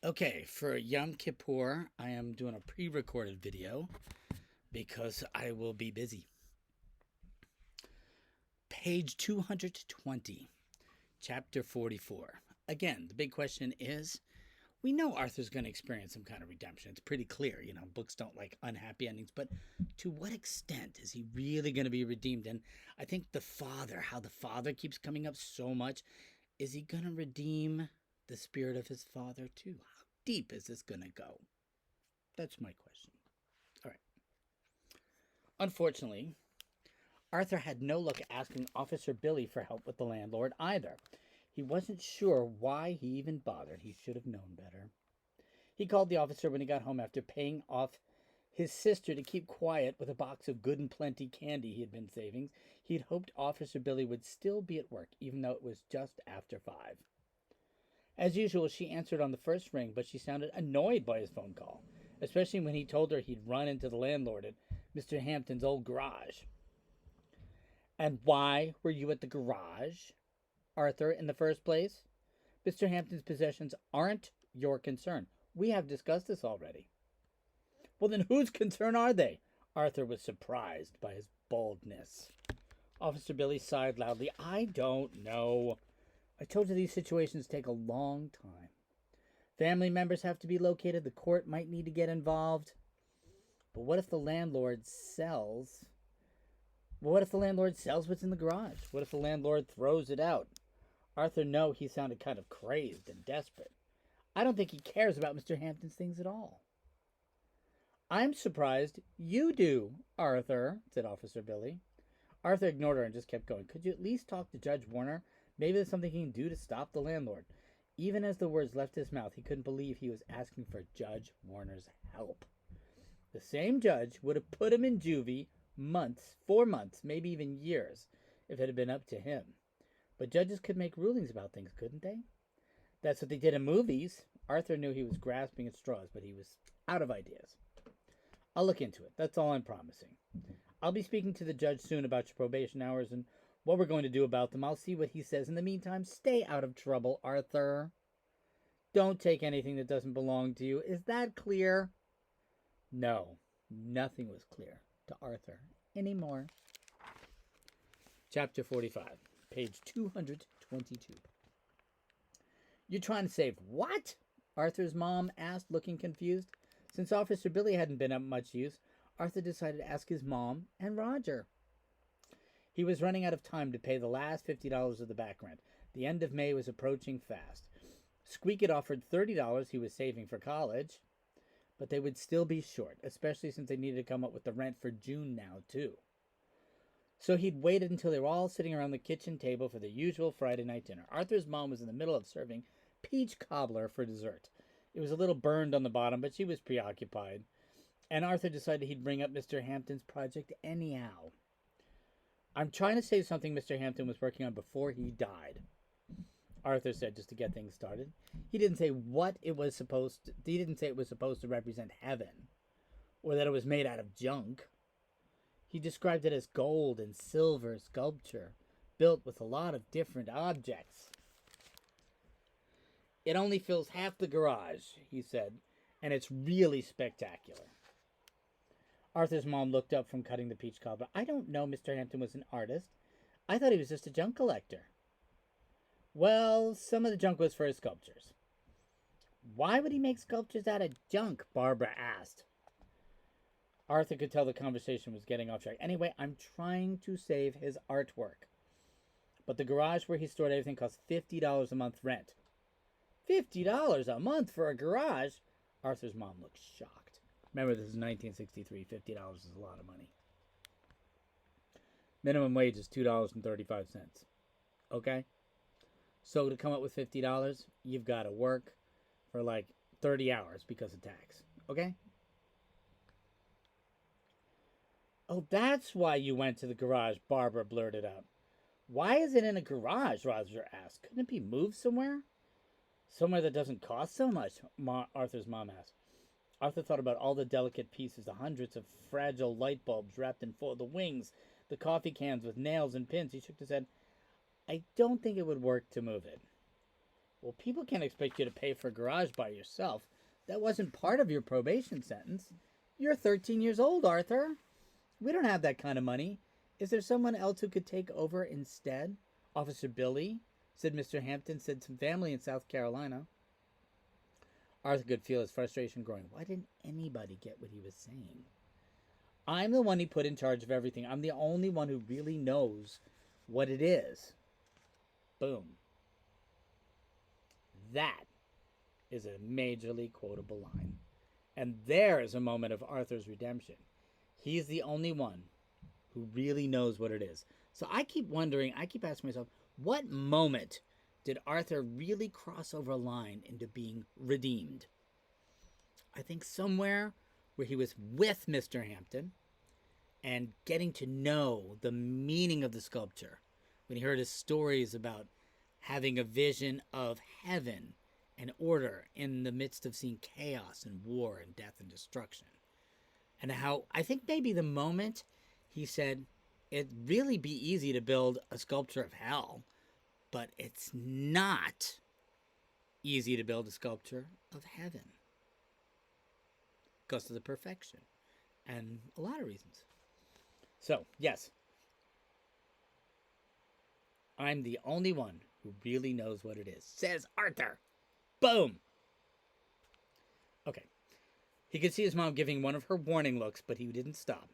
Okay, for Yom Kippur, I am doing a pre recorded video because I will be busy. Page 220, chapter 44. Again, the big question is we know Arthur's going to experience some kind of redemption. It's pretty clear. Books don't like unhappy endings, but to what extent is he really going to be redeemed? And I think how the father keeps coming up so much, is he going to redeem the spirit of his father too? How deep is this going to go? That's my question. All right. Unfortunately, Arthur had no luck asking Officer Billy for help with the landlord either. He wasn't sure why he even bothered. He should have known better. He called the officer when he got home after paying off his sister to keep quiet with a box of good and plenty candy he had been saving. He'd hoped Officer Billy would still be at work, even though it was just after 5. As usual, she answered on the first ring, but she sounded annoyed by his phone call, especially when he told her he'd run into the landlord at Mr. Hampton's old garage. And why were you at the garage, Arthur, in the first place? Mr. Hampton's possessions aren't your concern. We have discussed this already. Well, then whose concern are they? Arthur was surprised by his boldness. Officer Billy sighed loudly. I don't know. I told you these situations take a long time. Family members have to be located. The court might need to get involved. But what if the landlord sells? Well, what if the landlord sells what's in the garage? What if the landlord throws it out? Arthur knew he sounded kind of crazed and desperate. I don't think he cares about Mr. Hampton's things at all. I'm surprised you do, Arthur, said Officer Billy. Arthur ignored her and just kept going. Could you at least talk to Judge Warner? Maybe there's something he can do to stop the landlord. Even as the words left his mouth, he couldn't believe he was asking for Judge Warner's help. The same judge would have put him in juvie 4 months, maybe even years, if it had been up to him. But judges could make rulings about things, couldn't they? That's what they did in movies. Arthur knew he was grasping at straws, but he was out of ideas. I'll look into it. That's all I'm promising. I'll be speaking to the judge soon about your probation hours and what we're going to do about them. I'll see what he says. In the meantime, stay out of trouble, Arthur. Don't take anything that doesn't belong to you. Is that clear? No, nothing was clear to Arthur anymore. Chapter 45, page 222. You're trying to save what? Arthur's mom asked, looking confused. Since Officer Billy hadn't been of much use, Arthur decided to ask his mom and Roger. He was running out of time to pay the last $50 of the back rent. The end of May was approaching fast. Squeak had offered $30 he was saving for college, but they would still be short, especially since they needed to come up with the rent for June now, too. So he'd waited until they were all sitting around the kitchen table for the usual Friday night dinner. Arthur's mom was in the middle of serving peach cobbler for dessert. It was a little burned on the bottom, but she was preoccupied. And Arthur decided he'd bring up Mr. Hampton's project anyhow. I'm trying to save something Mr. Hampton was working on before he died, Arthur said, just to get things started. He didn't say it was supposed to represent heaven, or that it was made out of junk. He described it as gold and silver sculpture, built with a lot of different objects. It only fills half the garage, he said, and it's really spectacular. Arthur's mom looked up from cutting the peach cobbler. I don't know Mr. Hampton was an artist. I thought he was just a junk collector. Well, some of the junk was for his sculptures. Why would he make sculptures out of junk? Barbara asked. Arthur could tell the conversation was getting off track. Anyway, I'm trying to save his artwork. But the garage where he stored everything cost $50 a month rent. $50 a month for a garage? Arthur's mom looked shocked. Remember, this is 1963. $50 is a lot of money. Minimum wage is $2.35. Okay? So to come up with $50, you've got to work for like 30 hours because of tax. Okay? Oh, that's why you went to the garage, Barbara blurted out. Why is it in a garage? Roger asked. Couldn't it be moved somewhere? Somewhere that doesn't cost so much, Arthur's mom asked. Arthur thought about all the delicate pieces, the hundreds of fragile light bulbs wrapped in foil, the wings, the coffee cans with nails and pins. He shook his head. I don't think it would work to move it. Well, people can't expect you to pay for a garage by yourself. That wasn't part of your probation sentence. You're 13 years old, Arthur. We don't have that kind of money. Is there someone else who could take over instead? Officer Billy, said Mr. Hampton, said some family in South Carolina. Arthur could feel his frustration growing. Why didn't anybody get what he was saying? I'm the one he put in charge of everything. I'm the only one who really knows what it is. Boom. That is a majorly quotable line. And there is a moment of Arthur's redemption. He's the only one who really knows what it is. So I keep wondering, I keep asking myself, what moment did Arthur really cross over a line into being redeemed? I think somewhere where he was with Mr. Hampton and getting to know the meaning of the sculpture. When he heard his stories about having a vision of heaven and order in the midst of seeing chaos and war and death and destruction. And how I think maybe the moment he said, it'd really be easy to build a sculpture of hell, but it's not easy to build a sculpture of heaven because of the perfection and a lot of reasons. So, yes, I'm the only one who really knows what it is, says Arthur. Boom. Okay. He could see his mom giving one of her warning looks, but he didn't stop.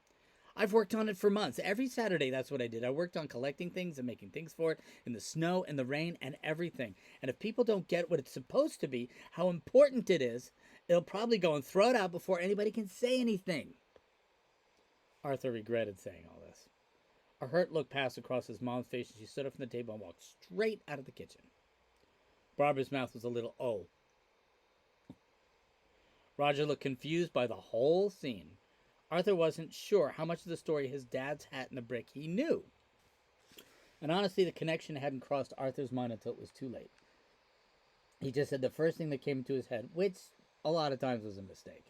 I've worked on it for months. Every Saturday, that's what I did. I worked on collecting things and making things for it in the snow and the rain and everything. And if people don't get what it's supposed to be, how important it is, it'll probably go and throw it out before anybody can say anything. Arthur regretted saying all this. A hurt look passed across his mom's face as she stood up from the table and walked straight out of the kitchen. Barbara's mouth was a little "oh." Roger looked confused by the whole scene. Arthur wasn't sure how much of the story his dad's hat and the brick he knew. And honestly, the connection hadn't crossed Arthur's mind until it was too late. He just said the first thing that came into his head, which a lot of times was a mistake.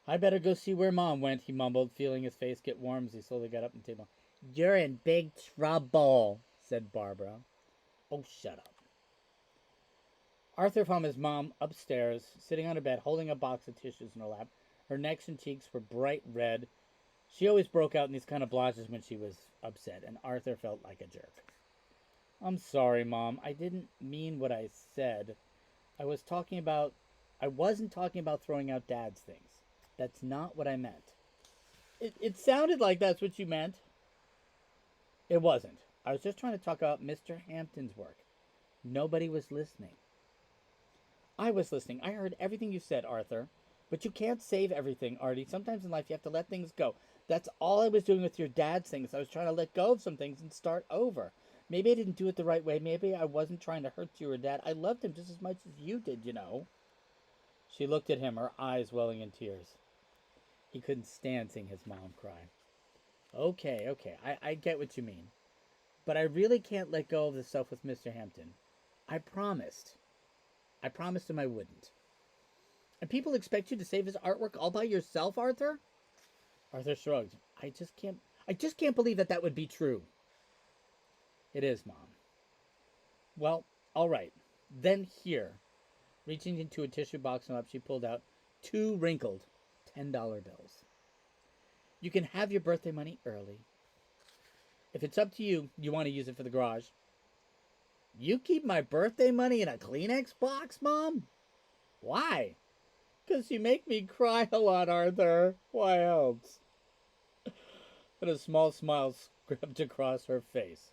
I better go see where Mom went, he mumbled, feeling his face get warm as he slowly got up from the table. You're in big trouble, said Barbara. Oh, shut up. Arthur found his mom upstairs, sitting on her bed, holding a box of tissues in her lap. Her neck and cheeks were bright red. She always broke out in these kind of blushes when she was upset, and Arthur felt like a jerk. I'm sorry, Mom. I didn't mean what I said. I wasn't talking about throwing out Dad's things. That's not what I meant. It sounded like that's what you meant. It wasn't. I was just trying to talk about Mr. Hampton's work. Nobody was listening. I was listening. I heard everything you said, Arthur. But you can't save everything, Artie. Sometimes in life you have to let things go. That's all I was doing with your dad's things. I was trying to let go of some things and start over. Maybe I didn't do it the right way. Maybe I wasn't trying to hurt you or Dad. I loved him just as much as you did, you know. She looked at him, her eyes welling in tears. He couldn't stand seeing his mom cry. Okay, I get what you mean. But I really can't let go of the stuff with Mr. Hampton. I promised. I promised him I wouldn't. And people expect you to save his artwork all by yourself, Arthur? Arthur shrugged. I just can't believe that would be true. It is, Mom. Well, all right. Then here, reaching into a tissue box and up, she pulled out 2 wrinkled $10 bills. You can have your birthday money early. If it's up to you, you want to use it for the garage. You keep my birthday money in a Kleenex box, Mom? Why? 'Cause you make me cry a lot, Arthur. Why else? And a small smile scrubbed across her face.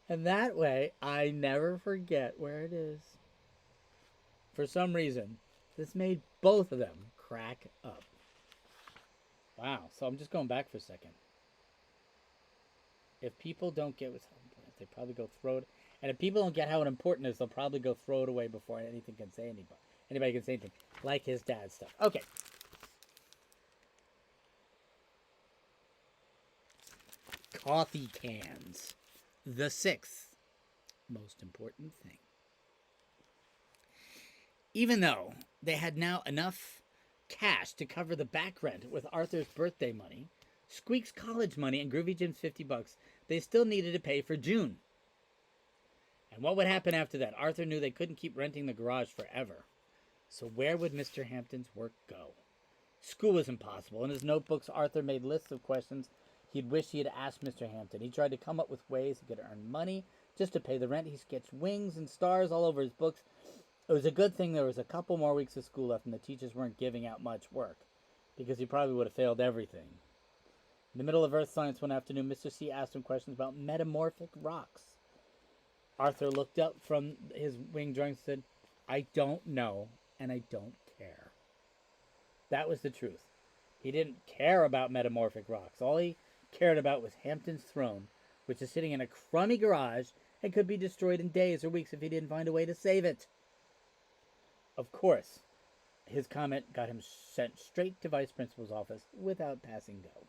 And that way, I never forget where it is. For some reason, this made both of them crack up. Wow, so I'm just going back for a second. If people don't get what's important, they probably go throw it. And if people don't get how important it is, they'll probably go throw it away before anything can say anybody. Anybody can say anything. Like his dad's stuff. Okay. Coffee cans. The 6th most important thing. Even though they had now enough cash to cover the back rent with Arthur's birthday money, Squeak's college money, and Groovy Jim's $50, they still needed to pay for June. And what would happen after that? Arthur knew they couldn't keep renting the garage forever. So where would Mr. Hampton's work go? School was impossible. In his notebooks, Arthur made lists of questions he'd wish he had asked Mr. Hampton. He tried to come up with ways he could earn money just to pay the rent. He sketched wings and stars all over his books. It was a good thing there was a couple more weeks of school left and the teachers weren't giving out much work, because he probably would have failed everything. In the middle of earth science one afternoon, Mr. C asked him questions about metamorphic rocks. Arthur looked up from his wing drawings and said, "I don't know, and I don't care." That was the truth. He didn't care about metamorphic rocks. All he cared about was Hampton's throne, which is sitting in a crummy garage and could be destroyed in days or weeks if he didn't find a way to save it. Of course, his comment got him sent straight to Vice Principal's office without passing go.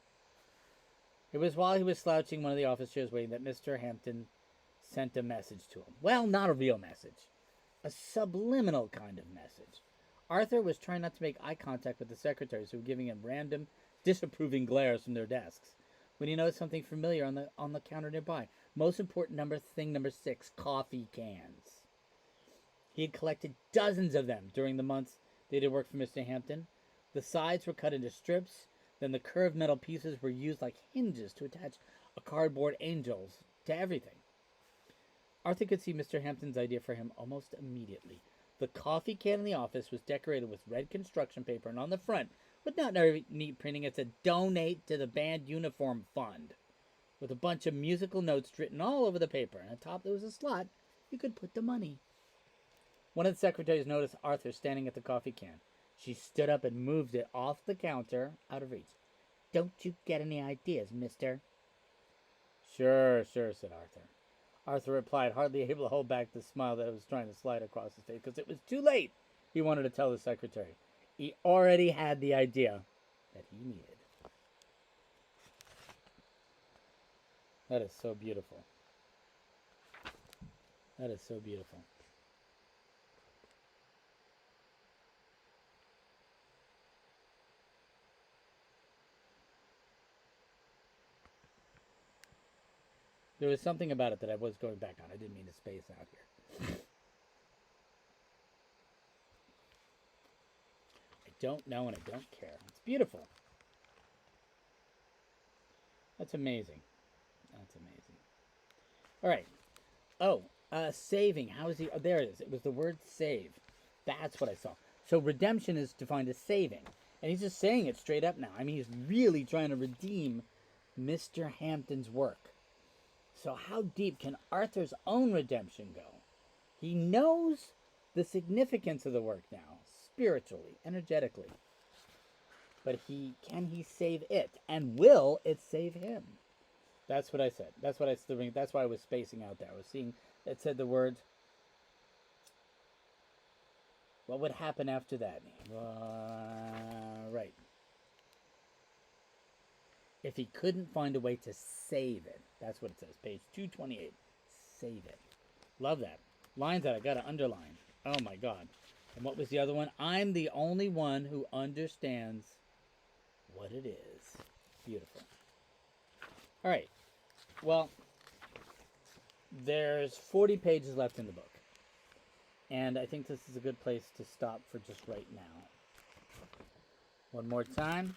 It was while he was slouching one of the office chairs waiting that Mr. Hampton sent a message to him. Well, not a real message. A subliminal kind of message. Arthur was trying not to make eye contact with the secretaries who were giving him random, disapproving glares from their desks, when he noticed something familiar on the counter nearby. Most important thing number 6, coffee cans. He had collected dozens of them during the months they did work for Mr. Hampton. The sides were cut into strips, then the curved metal pieces were used like hinges to attach a cardboard angels to everything. Arthur could see Mr. Hampton's idea for him almost immediately. The coffee can in the office was decorated with red construction paper, and on the front, with not very neat printing, it said, "Donate to the Band Uniform Fund," with a bunch of musical notes written all over the paper, and atop there was a slot you could put the money. One of the secretaries noticed Arthur standing at the coffee can. She stood up and moved it off the counter, out of reach. "Don't you get any ideas, mister?" Sure, said Arthur. Arthur replied, hardly able to hold back the smile that was trying to slide across his face, because it was too late, he wanted to tell the secretary. He already had the idea that he needed. That is so beautiful. That is so beautiful. There was something about it that I was going back on. I didn't mean to space out here. I don't know and I don't care. It's beautiful. That's amazing. That's amazing. All right. Oh, saving. How is he? Oh, there it is. It was the word save. That's what I saw. So redemption is defined as saving. And he's just saying it straight up now. I mean, he's really trying to redeem Mr. Hampton's work. So how deep can Arthur's own redemption go? He knows the significance of the work now, spiritually, energetically. But can he save it? And will it save him? That's what I said. That's why I was spacing out there. I was seeing it said the words. What would happen after that? Right. If he couldn't find a way to save it. That's what it says. Page 228. Save it. Love that. Lines that I got to underline. Oh my God. And what was the other one? I'm the only one who understands what it is. Beautiful. All right. Well, there's 40 pages left in the book. And I think this is a good place to stop for just right now. One more time.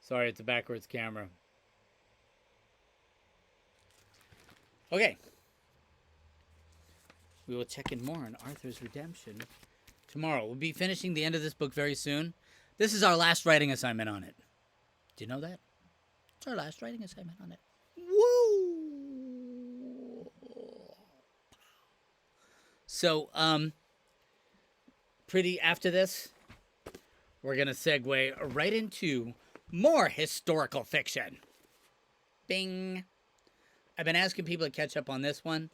Sorry, it's a backwards camera. Okay. We will check in more on Arthur's redemption tomorrow. We'll be finishing the end of this book very soon. This is our last writing assignment on it. Do you know that? It's our last writing assignment on it. Woo! So, pretty after this, we're going to segue right into more historical fiction. Bing. I've been asking people to catch up on this one.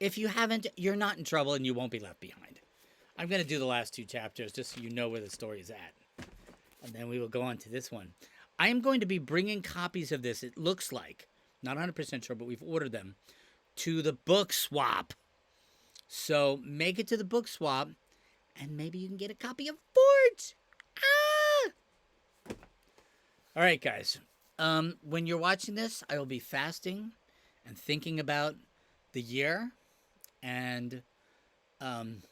If you haven't, you're not in trouble and you won't be left behind. I'm going to do the last 2 chapters just so you know where the story is at. And then we will go on to this one. I am going to be bringing copies of this, it looks like, not 100% sure, but we've ordered them, to the book swap. So make it to the book swap, and maybe you can get a copy of Forge. Ah! All right, guys. When you're watching this, I will be fasting and thinking about the year, and um,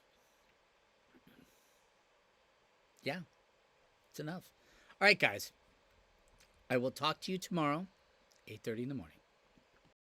yeah, it's enough. All right, guys. I will talk to you tomorrow, 8:30 in the morning.